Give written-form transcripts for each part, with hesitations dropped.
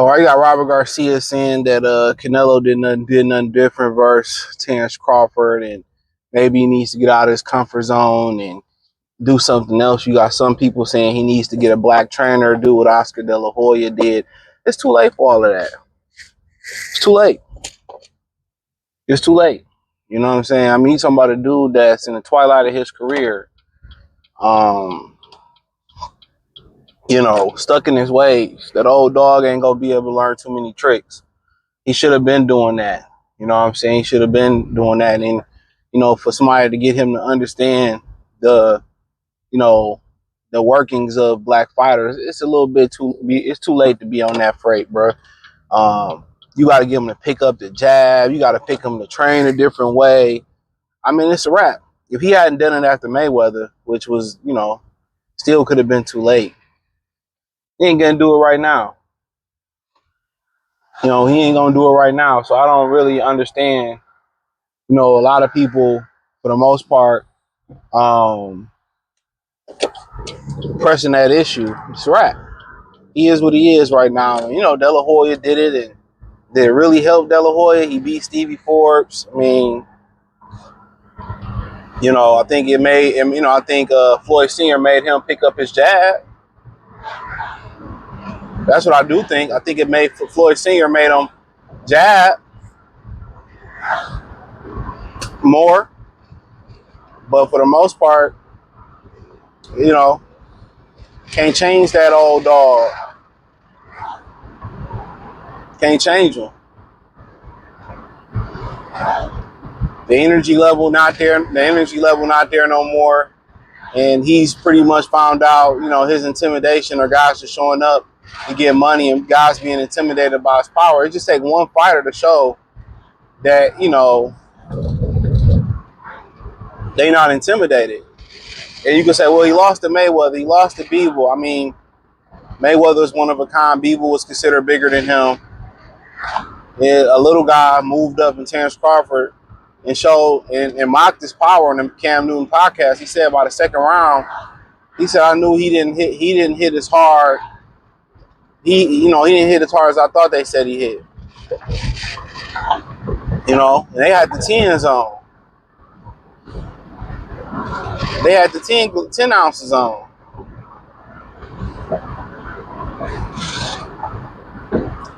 Oh, I got Robert Garcia saying that Canelo did nothing different versus Terence Crawford, and maybe he needs to get out of his comfort zone and do something else. You got some people saying he needs to get a black trainer, do what Oscar De La Hoya did. It's too late for all of that. It's too late. It's too late. You know what I'm saying? I mean, he's talking about a dude that's in the twilight of his career, stuck in his ways. That old dog ain't gonna be able to learn too many tricks. He should have been doing that. You know what I'm saying? He should have been doing that. And, for somebody to get him to understand the, the workings of black fighters, it's a little bit it's too late to be on that freight, bro. You got to get him to pick up the jab. You got to pick him to train a different way. I mean, it's a wrap. If he hadn't done it after Mayweather, which was, still could have been too late, he ain't going to do it right now. He ain't going to do it right now. So I don't really understand, a lot of people, for the most part, pressing that issue. It's a wrap. He is what he is right now. De La Hoya did it, and did it really help De La Hoya? He beat Stevie Forbes. I mean, I think it made him, I think Floyd Sr. made him pick up his jab. That's what I do think. I think it made Floyd Sr. made him jab more. But for the most part, can't change that old dog. Can't change him. The energy level not there. The energy level not there no more. And he's pretty much found out, his intimidation, or guys just showing up to get money and guys being intimidated by his power. It just takes one fighter to show that, they not intimidated. And you can say, well, he lost to Mayweather. He lost to Bivol. I mean, Mayweather was one of a kind. Bivol was considered bigger than him. And a little guy moved up in Terence Crawford and showed and mocked his power on the Cam Newton podcast. He said by the second round, he said, I knew he didn't hit as hard. He didn't hit as hard as I thought they said he hit. And they had the 10s on. They had the 10 ounces on.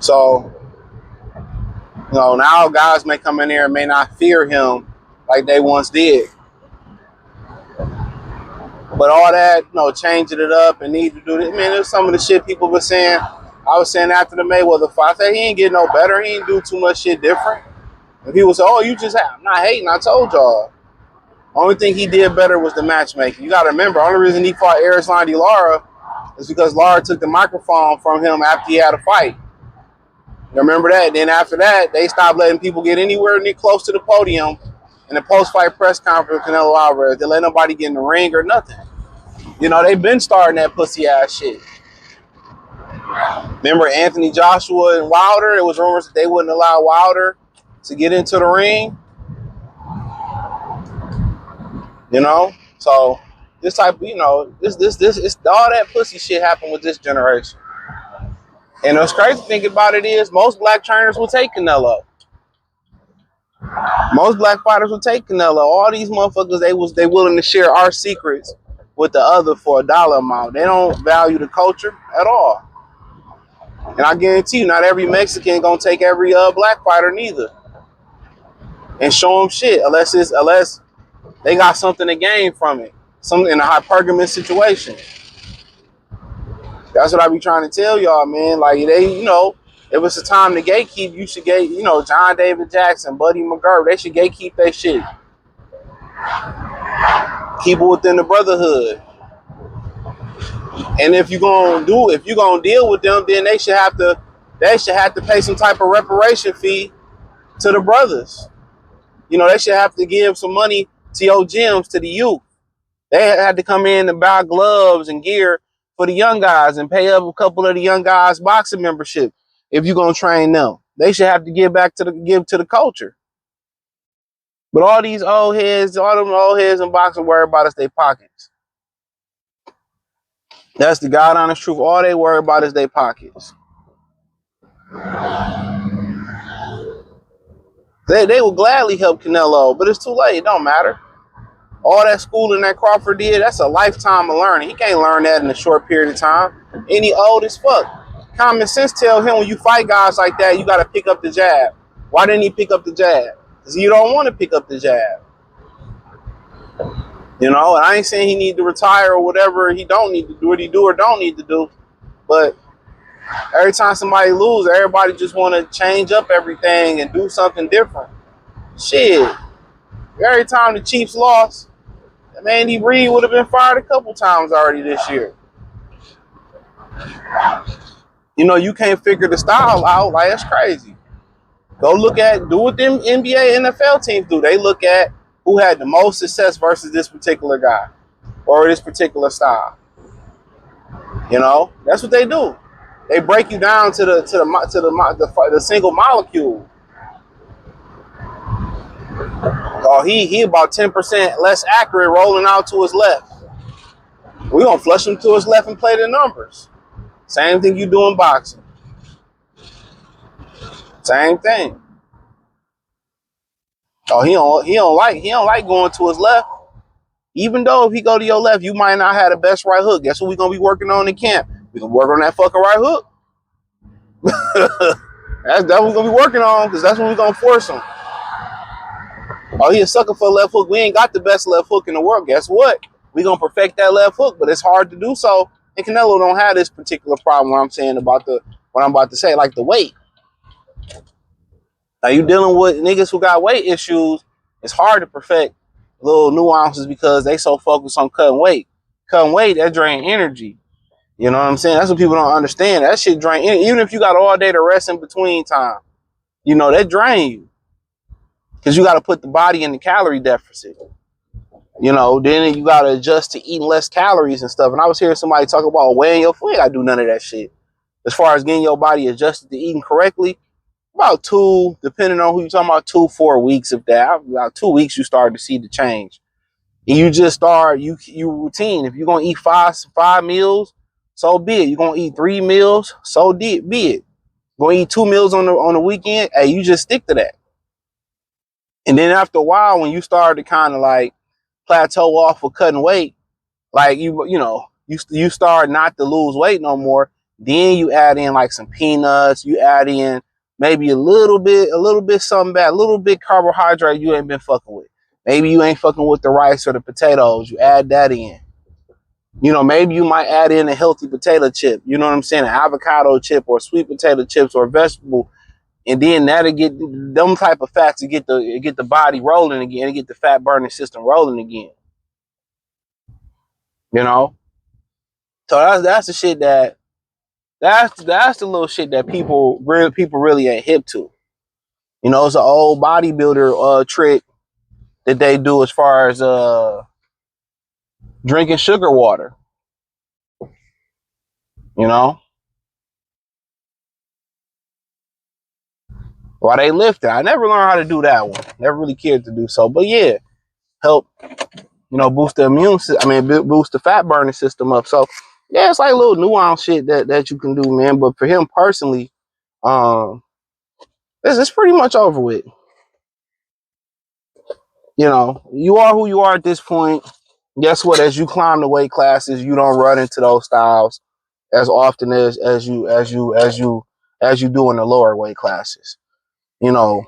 So, now guys may come in there and may not fear him like they once did. But all that, changing it up and need to do this. Man, there's some of the shit people were saying. I was saying after the Mayweather fight, I said he ain't getting no better. He ain't do too much shit different. And people say, oh, you just have. I'm not hating. I told y'all. Only thing he did better was the matchmaking. You got to remember, only reason he fought Erislandy Lara is because Lara took the microphone from him after he had a fight. You remember that? Then after that, they stopped letting people get anywhere near close to the podium in the post-fight press conference with Canelo Alvarez. They let nobody get in the ring or nothing. They've been starting that pussy-ass shit. Remember Anthony Joshua and Wilder? It was rumors that they wouldn't allow Wilder to get into the ring. So this type, this it's all that pussy shit happened with this generation. And what's crazy to think about it is most black trainers will take Canelo. Most black fighters will take Canelo. All these motherfuckers, they willing to share our secrets with the other for a dollar amount. They don't value the culture at all. And I guarantee you, not every Mexican gonna take every black fighter neither, and show them shit unless they got something to gain from it. Something in a hypergamous situation. That's what I be trying to tell y'all, man. Like they, if it's a time to gatekeep, you should John David Jackson, Buddy McGirt, they should gatekeep that shit. Keep it within the brotherhood. And if you're gonna deal with them, then they should have to pay some type of reparation fee to the brothers. They should have to give some money to your gyms, to the youth. They had to come in and buy gloves and gear for the young guys and pay up a couple of the young guys' boxing membership. If you're gonna train them, they should have to give to the culture. But all these old heads, all them old heads in boxing worry about is their pockets. That's the God honest truth. All they worry about is their pockets. They will gladly help Canelo, but it's too late. It don't matter. All that schooling that Crawford did, that's a lifetime of learning. He can't learn that in a short period of time. And he old as fuck. Common sense tells him when you fight guys like that, you got to pick up the jab. Why didn't he pick up the jab? Because you don't want to pick up the jab. You know, and I ain't saying he need to retire or whatever. He don't need to do what he do or don't need to do. But every time somebody loses, everybody just want to change up everything and do something different. Shit. Every time the Chiefs lost, Andy Reid would have been fired a couple times already this year. You know, you can't figure the style out. Like, that's crazy. Do what them NBA, NFL teams do. They look at who had the most success versus this particular guy or this particular style. You know, that's what they do. They break you down to the single molecule. Oh, he about 10% less accurate rolling out to his left. We're gonna flush him to his left and play the numbers. Same thing you do in boxing. Same thing. Oh, he don't like going to his left. Even though if he go to your left, you might not have the best right hook. Guess what we're gonna be working on in camp? We can work on that fucking right hook. that's what we're gonna be working on because that's when we're gonna force him. Oh, he a sucker for a left hook. We ain't got the best left hook in the world. Guess what? We're gonna perfect that left hook, but it's hard to do so. And Canelo don't have this particular problem. What I'm saying about what I'm about to say, like the weight. Now you dealing with niggas who got weight issues. It's hard to perfect little nuances because they so focused on cutting weight. Cutting weight, that drain energy. You know what I'm saying? That's what people don't understand. That shit drain energy. Even if you got all day to rest in between time, you know, that drain you. Because you got to put the body in the calorie deficit. You know, then you got to adjust to eating less calories and stuff. And I was hearing somebody talk about weighing your food. I do none of that shit. As far as getting your body adjusted to eating correctly, about 2, depending on who you're talking about, 2-4 weeks of that. About 2 weeks, you start to see the change. And you just start, you routine. If you're going to eat five meals, so be it. You're going to eat 3 meals, so be it. Going to eat 2 meals on the weekend, hey, you just stick to that. And then after a while, when you start to kind of like plateau off of cutting weight, like you start not to lose weight no more. Then you add in like some peanuts. You add in maybe a little bit something bad, a little bit carbohydrate you ain't been fucking with. Maybe you ain't fucking with the rice or the potatoes. You add that in. You know, maybe you might add in a healthy potato chip. You know what I'm saying? An avocado chip or sweet potato chips or vegetable. And then that'll get them type of fats to get the body rolling again and get the fat burning system rolling again. You know? So that's the shit that's the little shit that people really ain't hip to. You know, it's an old bodybuilder trick that they do as far as drinking sugar water. You know? While they lifting. I never learned how to do that one. Never really cared to do so. But yeah, help, boost the boost the fat burning system up. So yeah, it's like a little nuance shit that you can do, man. But for him personally, it's pretty much over with. You know, you are who you are at this point. Guess what? As you climb the weight classes, you don't run into those styles as often as you do in the lower weight classes. You know,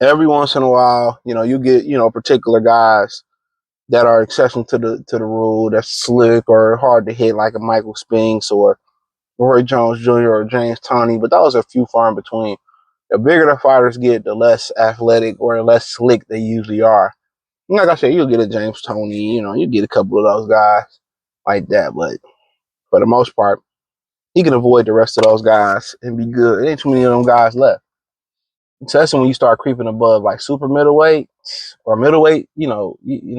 every once in a while, you get particular guys that are exception to the rule, that's slick or hard to hit, like a Michael Spinks or Roy Jones Jr. or James Toney, but those are few far in between. The bigger the fighters get, the less athletic or the less slick they usually are. Like I said, you'll get a James Toney, you get a couple of those guys like that, but for the most part, he can avoid the rest of those guys and be good. There ain't too many of them guys left. So that's when you start creeping above like super middleweight or middleweight,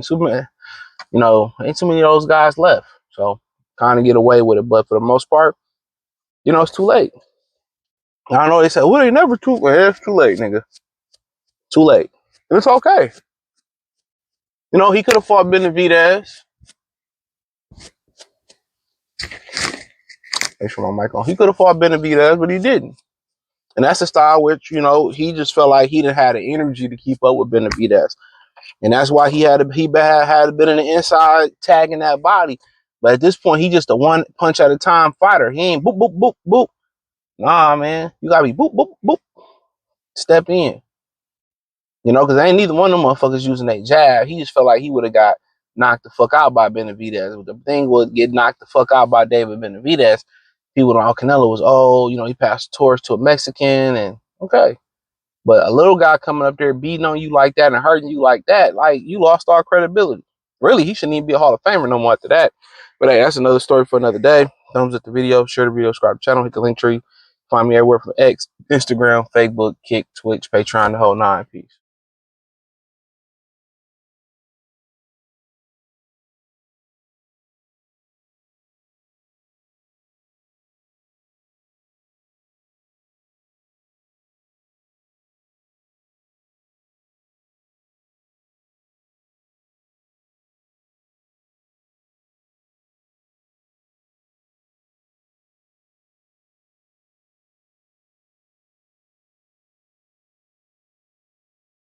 super, ain't too many of those guys left. So kind of get away with it, but for the most part, it's too late. I know they say, well, they never too late. It's too late, nigga. Too late. It's okay. You know, he could have fought Benavidez. Make sure my mic on. He could have fought Benavidez, but he didn't. And that's a style which, you know, he just felt like he didn't have the energy to keep up with Benavidez. And that's why he had been in the inside tagging that body. But at this point, he just a one punch at a time fighter. He ain't boop, boop, boop, boop. Nah, man. You gotta be boop, boop, boop. Step in. You know, because ain't neither one of them motherfuckers using that jab. He just felt like he would have got knocked the fuck out by Benavidez. The thing would get knocked the fuck out by David Benavidez. People on Canelo was, oh, you know, he passed the torch to a Mexican, and okay. But a little guy coming up there beating on you like that and hurting you like that, like, you lost all credibility. Really, he shouldn't even be a Hall of Famer no more after that. But hey, that's another story for another day. Thumbs up the video, share the video, subscribe to the channel, hit the link tree. Find me everywhere from X, Instagram, Facebook, Kick, Twitch, Patreon, the whole nine. Peace.